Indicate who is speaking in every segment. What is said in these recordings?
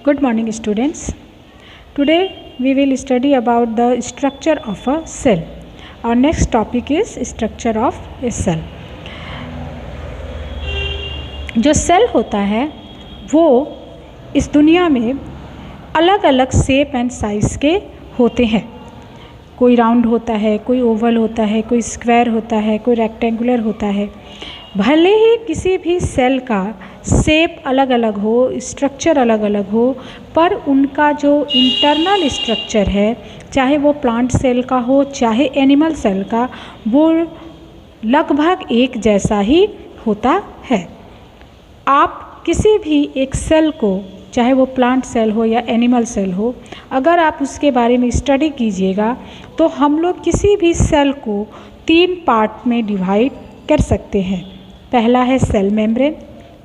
Speaker 1: Good morning, students. Today we will study about the structure of a cell. Our next topic is structure of a cell. जो cell होता है वो इस दुनिया में अलग अलग शेप एंड साइज़ के होते हैं। कोई राउंड होता है, कोई ओवल होता है, कोई स्क्वायर होता है, कोई रेक्टेंगुलर होता है। भले ही किसी भी सेल का शेप अलग अलग हो, स्ट्रक्चर अलग अलग हो, पर उनका जो इंटरनल स्ट्रक्चर है, चाहे वो प्लांट सेल का हो चाहे एनिमल सेल का, वो लगभग एक जैसा ही होता है। आप किसी भी एक सेल को, चाहे वो प्लांट सेल हो या एनिमल सेल हो, अगर आप उसके बारे में स्टडी कीजिएगा तो हम लोग किसी भी सेल को 3 पार्ट में डिवाइड कर सकते हैं। पहला है सेल मेम्ब्रेन,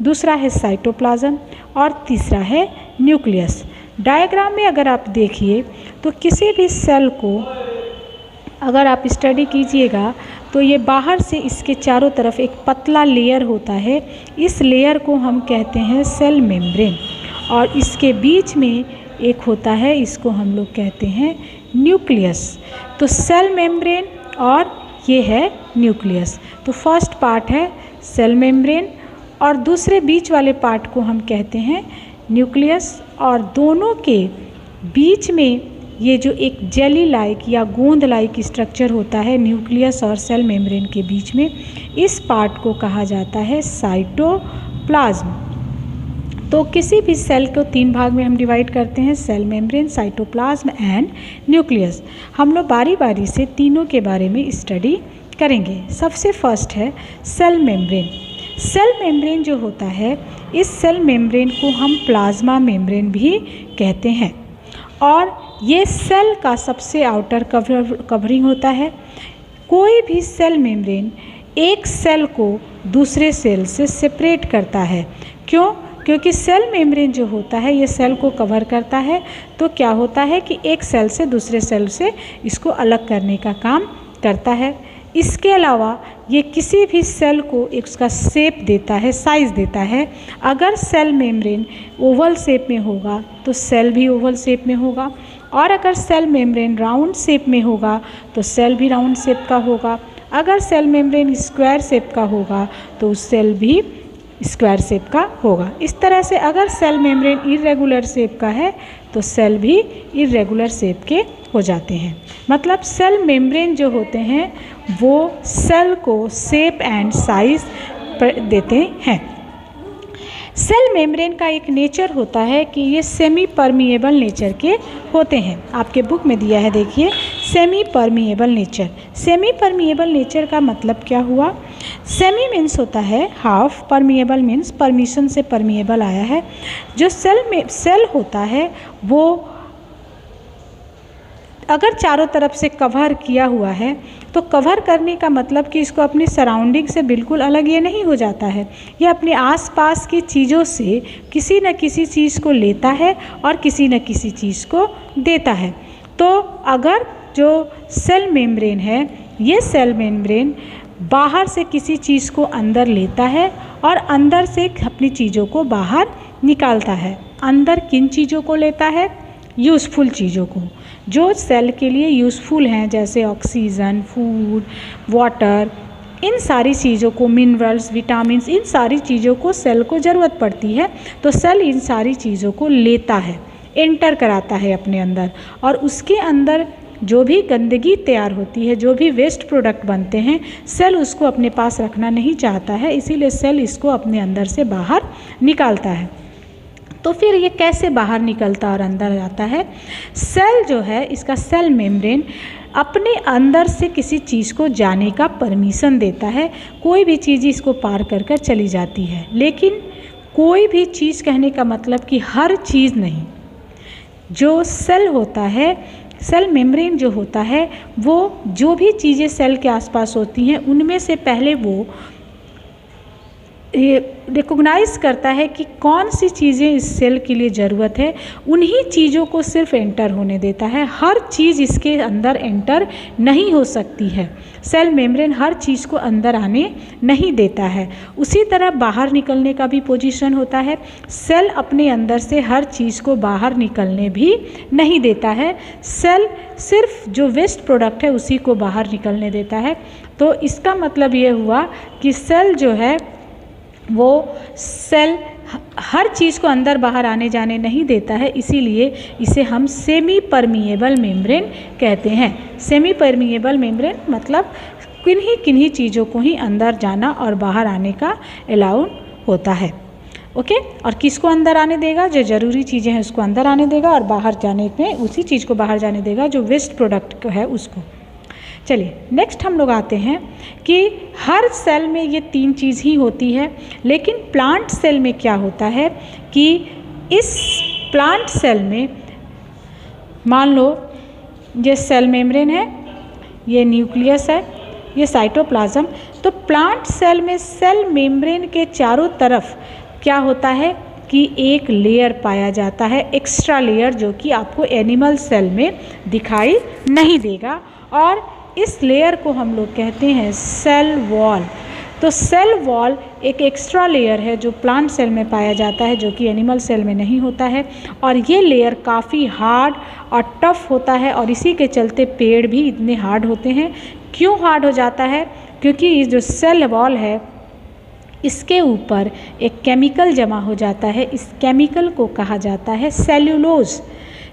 Speaker 1: दूसरा है साइटोप्लाज्म और तीसरा है न्यूक्लियस। डायग्राम में अगर आप देखिए तो किसी भी सेल को अगर आप स्टडी कीजिएगा तो ये बाहर से इसके चारों तरफ एक पतला लेयर होता है। इस लेयर को हम कहते हैं सेल मेम्ब्रेन, और इसके बीच में एक होता है, इसको हम लोग कहते हैं न्यूक्लियस। तो सेल मेम्ब्रेन और ये है न्यूक्लियस। तो फर्स्ट पार्ट है सेल मेम्ब्रेन और दूसरे बीच वाले पार्ट को हम कहते हैं न्यूक्लियस, और दोनों के बीच में ये जो एक जेली लाइक या गोंद लाइक स्ट्रक्चर होता है न्यूक्लियस और सेल मेम्ब्रेन के बीच में, इस पार्ट को कहा जाता है साइटोप्लाज्म। तो किसी भी सेल को 3 भाग में हम डिवाइड करते हैं, cell membrane, cytoplasm and nucleus. हम लोग बारी बारी से तीनों के बारे में स्टडी करेंगे। सबसे फर्स्ट है सेल मेम्ब्रेन। सेल मेम्ब्रेन जो होता है, इस सेल मेम्ब्रेन को हम प्लाज्मा मेम्ब्रेन भी कहते हैं, और ये सेल का सबसे आउटर कवरिंग होता है। कोई भी सेल मेम्ब्रेन एक सेल को दूसरे सेल से सेपरेट करता है। क्यों? क्योंकि सेल मेम्ब्रेन जो होता है ये सेल को कवर करता है, तो क्या होता है कि एक सेल से दूसरे सेल से इसको अलग करने का काम करता है। इसके अलावा ये किसी भी सेल को एक उसका शेप देता है, साइज़ देता है। अगर सेल मेम्ब्रेन ओवल शेप में होगा तो सेल भी ओवल शेप में होगा, और अगर सेल मेम्ब्रेन राउंड शेप में होगा तो सेल भी राउंड शेप का होगा। अगर सेल मेम्ब्रेन स्क्वायर शेप का होगा तो सेल भी स्क्वायर शेप का होगा। इस तरह से अगर सेल मेम्ब्रेन इरेगुलर शेप का है तो सेल भी इरेगुलर शेप के हो जाते हैं। मतलब सेल मेम्ब्रेन जो होते हैं वो सेल को शेप एंड साइज देते हैं। सेल मेम्ब्रेन का एक नेचर होता है कि ये सेमी परमिएबल नेचर के होते हैं। आपके बुक में दिया है, देखिए, semi permeable nature. Semi permeable nature का मतलब क्या हुआ? सेमी मीन्स होता है हाफ, परमिएबल मीन्स परमिशन से परमिएबल आया है। जो सेल होता है वो अगर चारों तरफ से कवर किया हुआ है तो कवर करने का मतलब कि इसको अपनी सराउंडिंग से बिल्कुल अलग ये नहीं हो जाता है। ये अपने आसपास की चीज़ों से किसी न किसी चीज़ को लेता है और किसी न किसी चीज़ को देता है। तो अगर जो सेल मेम्ब्रेन है, ये सेल मेम्ब्रेन बाहर से किसी चीज़ को अंदर लेता है और अंदर से अपनी चीज़ों को बाहर निकालता है। अंदर किन चीज़ों को लेता है? यूज़फुल चीज़ों को, जो सेल के लिए यूज़फुल हैं, जैसे ऑक्सीजन, फूड, वाटर, इन सारी चीज़ों को, मिनरल्स, विटामिन्स, इन सारी चीज़ों को सेल को ज़रूरत पड़ती है। तो सेल इन सारी चीज़ों को लेता है, एंटर कराता है अपने अंदर, और उसके अंदर जो भी गंदगी तैयार होती है, जो भी वेस्ट प्रोडक्ट बनते हैं, सेल उसको अपने पास रखना नहीं चाहता है, इसीलिए सेल इसको अपने अंदर से बाहर निकालता है। तो फिर ये कैसे बाहर निकलता और अंदर जाता है? सेल जो है, इसका सेल मेम्ब्रेन अपने अंदर से किसी चीज़ को जाने का परमिशन देता है। कोई भी चीज़ इसको पार कर कर चली जाती है, लेकिन कोई भी चीज़ कहने का मतलब कि हर चीज़ नहीं। जो सेल होता है, सेल मेम्ब्रेन जो होता है, वो जो भी चीज़ें सेल के आसपास होती हैं उनमें से पहले वो ये रिकॉग्नाइज़ करता है कि कौन सी चीज़ें इस सेल के लिए ज़रूरत है, उन्हीं चीज़ों को सिर्फ एंटर होने देता है। हर चीज़ इसके अंदर एंटर नहीं हो सकती है। सेल मेम्ब्रेन हर चीज़ को अंदर आने नहीं देता है। उसी तरह बाहर निकलने का भी पोजीशन होता है। सेल अपने अंदर से हर चीज़ को बाहर निकलने भी नहीं देता है। सेल सिर्फ जो वेस्ट प्रोडक्ट है उसी को बाहर निकलने देता है। तो इसका मतलब ये हुआ कि सेल जो है वो सेल हर चीज़ को अंदर बाहर आने जाने नहीं देता है, इसीलिए इसे हम सेमी परमिएबल मेम्ब्रेन कहते हैं। सेमी परमिएबल मेम्ब्रेन मतलब किन्हीं किन्हीं चीज़ों को ही अंदर जाना और बाहर आने का अलाउ होता है। ओके, और किसको अंदर आने देगा? जो ज़रूरी चीज़ें हैं उसको अंदर आने देगा, और बाहर जाने में उसी चीज़ को बाहर जाने देगा जो वेस्ट प्रोडक्ट है उसको। चलिए नेक्स्ट हम लोग आते हैं कि हर सेल में ये 3 चीज़ ही होती है, लेकिन प्लांट सेल में क्या होता है कि इस प्लांट सेल में मान लो ये सेल मेम्ब्रेन है, ये न्यूक्लियस है, ये साइटोप्लाज्म। तो प्लांट सेल में सेल मेम्ब्रेन के चारों तरफ क्या होता है कि एक लेयर पाया जाता है, एक्स्ट्रा लेयर, जो कि आपको एनिमल सेल में दिखाई नहीं देगा, और इस लेयर को हम लोग कहते हैं सेल वॉल। तो सेल वॉल एक एक्स्ट्रा लेयर है जो प्लांट सेल में पाया जाता है, जो कि एनिमल सेल में नहीं होता है, और ये लेयर काफ़ी हार्ड और टफ होता है, और इसी के चलते पेड़ भी इतने हार्ड होते हैं। क्यों हार्ड हो जाता है? क्योंकि ये जो सेल वॉल है इसके ऊपर एक केमिकल जमा हो जाता है। इस केमिकल को कहा जाता है सेल्यूलोज।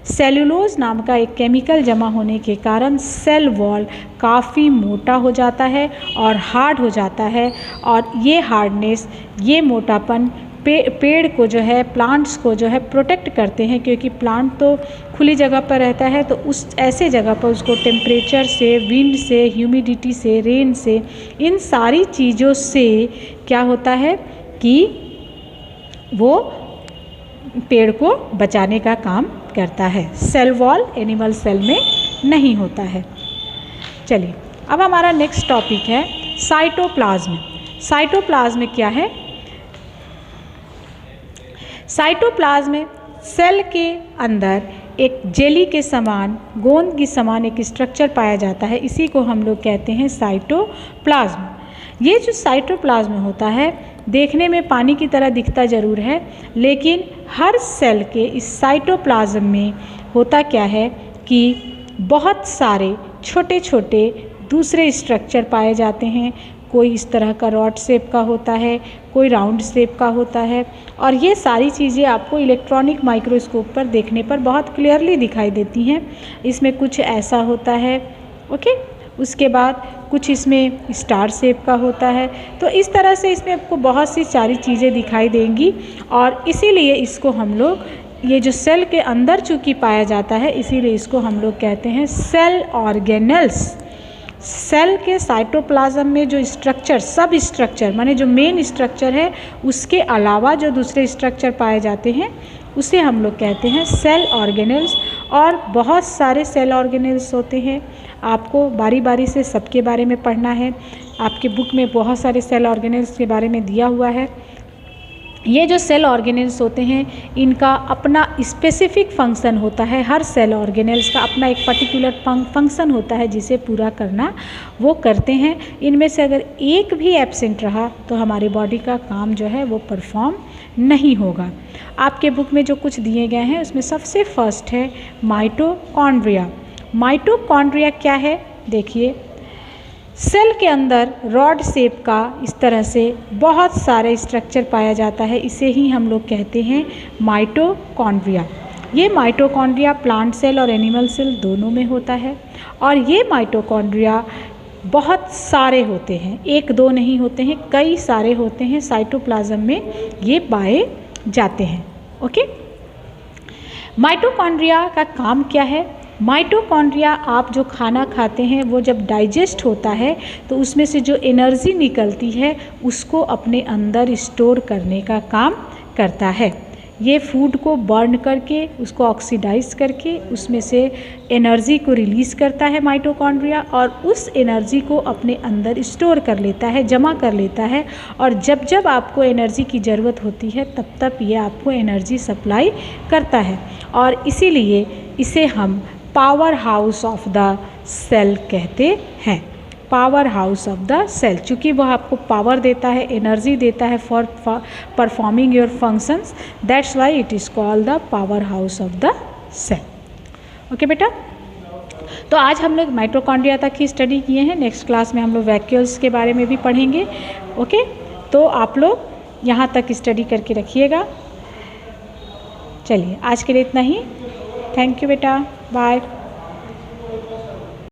Speaker 1: सेल्यूलोज नाम का एक केमिकल जमा होने के कारण सेल वॉल काफ़ी मोटा हो जाता है और हार्ड हो जाता है, और ये हार्डनेस, ये मोटापन पेड़ को जो है, प्लांट्स को जो है प्रोटेक्ट करते हैं, क्योंकि प्लांट तो खुली जगह पर रहता है, तो उस ऐसे जगह पर उसको टेम्परेचर से, विंड से, ह्यूमिडिटी से, रेन से, इन सारी चीज़ों से क्या होता है कि वो पेड़ को बचाने का काम करता है। सेल वॉल एनिमल सेल में नहीं होता है। चलिए अब हमारा नेक्स्ट टॉपिक है साइटोप्लाज्म। साइटोप्लाज्म क्या है? साइटोप्लाज्म सेल के अंदर एक जेली के समान, गोंद की समान एक स्ट्रक्चर पाया जाता है, इसी को हम लोग कहते हैं साइटोप्लाज्म। ये जो साइटोप्लाज्म होता है देखने में पानी की तरह दिखता ज़रूर है, लेकिन हर सेल के इस साइटोप्लाज्म में होता क्या है कि बहुत सारे छोटे छोटे दूसरे स्ट्रक्चर पाए जाते हैं। कोई इस तरह का रॉड शेप का होता है, कोई राउंड शेप का होता है, और ये सारी चीज़ें आपको इलेक्ट्रॉनिक माइक्रोस्कोप पर देखने पर बहुत क्लियरली दिखाई देती हैं। इसमें कुछ ऐसा होता है, ओके, उसके बाद कुछ इसमें स्टार शेप का होता है। तो इस तरह से इसमें आपको बहुत सी सारी चीज़ें दिखाई देंगी, और इसीलिए इसको हम लोग, ये जो सेल के अंदर चूँकि पाया जाता है, इसीलिए इसको हम लोग कहते हैं सेल ऑर्गेनेल्स। सेल के साइटोप्लाज्म में जो स्ट्रक्चर, सब स्ट्रक्चर माने जो मेन स्ट्रक्चर है, उसके अलावा जो दूसरे स्ट्रक्चर पाए जाते हैं उसे हम लोग कहते हैं सेल ऑर्गेनेल्स। और बहुत सारे सेल ऑर्गेनेल्स होते हैं, आपको बारी बारी से सबके बारे में पढ़ना है। आपके बुक में बहुत सारे सेल ऑर्गेनेल्स के बारे में दिया हुआ है। ये जो सेल ऑर्गेनेल्स होते हैं इनका अपना स्पेसिफिक फंक्शन होता है। हर सेल ऑर्गेनेल्स का अपना एक पर्टिकुलर फंक्शन होता है जिसे पूरा करना वो करते हैं। इनमें से अगर एक भी एब्सेंट रहा तो हमारी बॉडी का काम जो है वो परफॉर्म नहीं होगा। आपके बुक में जो कुछ दिए गए हैं उसमें सबसे फर्स्ट है माइटोकॉन्ड्रिया। माइटोकॉन्ड्रिया क्या है? देखिए, सेल के अंदर रॉड शेप का इस तरह से बहुत सारे स्ट्रक्चर पाया जाता है, इसे ही हम लोग कहते हैं माइटोकॉन्ड्रिया। ये माइटोकॉन्ड्रिया प्लांट सेल और एनिमल सेल दोनों में होता है, और ये माइटोकॉन्ड्रिया बहुत सारे होते हैं, एक दो नहीं होते हैं, कई सारे होते हैं। साइटोप्लाज्म में ये पाए जाते हैं। ओके, माइटोकॉन्ड्रिया का काम क्या है? माइटोकॉन्ड्रिया, आप जो खाना खाते हैं वो जब डाइजेस्ट होता है तो उसमें से जो एनर्जी निकलती है उसको अपने अंदर स्टोर करने का काम करता है। ये फूड को बर्न करके, उसको ऑक्सीडाइज करके उसमें से एनर्जी को रिलीज़ करता है माइटोकॉन्ड्रिया, और उस एनर्जी को अपने अंदर स्टोर कर लेता है, जमा कर लेता है, और जब जब आपको एनर्जी की ज़रूरत होती है तब तब ये आपको एनर्जी सप्लाई करता है। और इसीलिए इसे हम power house of the cell कहते हैं। Power house of the cell, चूँकि वह आपको पावर देता है, एनर्जी देता है for performing your functions, that's why it is called the power house of the cell. Okay बेटा, तो आज हम लोग माइटोकॉन्ड्रिया तक ही स्टडी किए हैं। नेक्स्ट क्लास में हम लोग वैक्यूल्स के बारे में भी पढ़ेंगे। ओके, तो आप लोग यहाँ तक स्टडी करके रखिएगा। चलिए आज के लिए इतना ही। थैंक यू बेटा, बाय।